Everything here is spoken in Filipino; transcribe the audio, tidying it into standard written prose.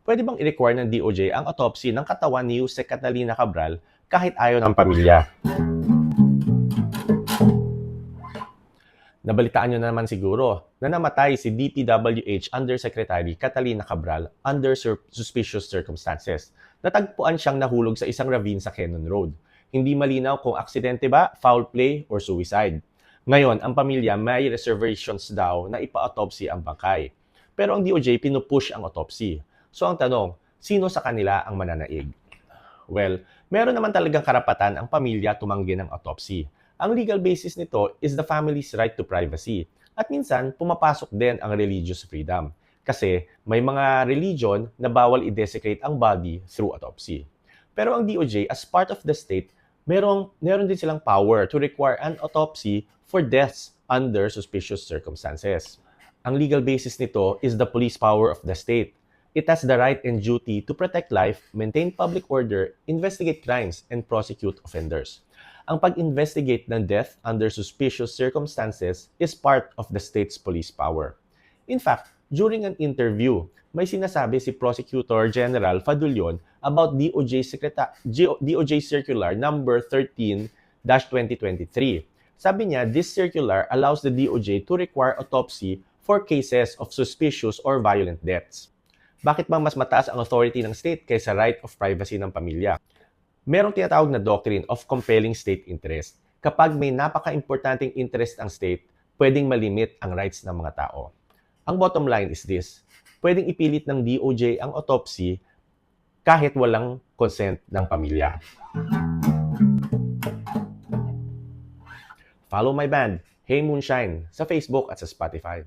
Pwede bang i-require ng DOJ ang autopsy ng katawan ni Yusek Catalina Cabral kahit ayaw ng pamilya? Nabalitaan nyo na naman siguro na namatay si DPWH Undersecretary Catalina Cabral under suspicious circumstances. Natagpuan siyang nahulog sa isang ravine sa Quezon Road. Hindi malinaw kung aksidente ba, foul play, or suicide. Ngayon, ang pamilya may reservations daw na ipa-autopsy ang bangkay. Pero ang DOJ pinupush ang autopsy. So ang tanong, sino sa kanila ang mananaig? Well, meron naman talagang karapatan ang pamilya tumanggi ng autopsy. Ang legal basis nito is the family's right to privacy. At minsan, pumapasok din ang religious freedom. Kasi may mga religion na bawal i-desecrate ang body through autopsy. Pero ang DOJ, as part of the state, meron din silang power to require an autopsy for deaths under suspicious circumstances. Ang legal basis nito is the police power of the state. It has the right and duty to protect life, maintain public order, investigate crimes, and prosecute offenders. Ang pag-investigate ng death under suspicious circumstances is part of the state's police power. In fact, during an interview, may sinasabi si Prosecutor General Fadulion about DOJ Circular number 13-2023. Sabi niya, this circular allows the DOJ to require autopsy for cases of suspicious or violent deaths. Bakit bang mas mataas ang authority ng state kaysa right of privacy ng pamilya? Merong tinatawag na doctrine of compelling state interest. Kapag may napaka-importanting interest ang state, pwedeng malimit ang rights ng mga tao. Ang bottom line is this, pwedeng ipilit ng DOJ ang autopsy kahit walang consent ng pamilya. Follow my band, Hey Moonshine, sa Facebook at sa Spotify.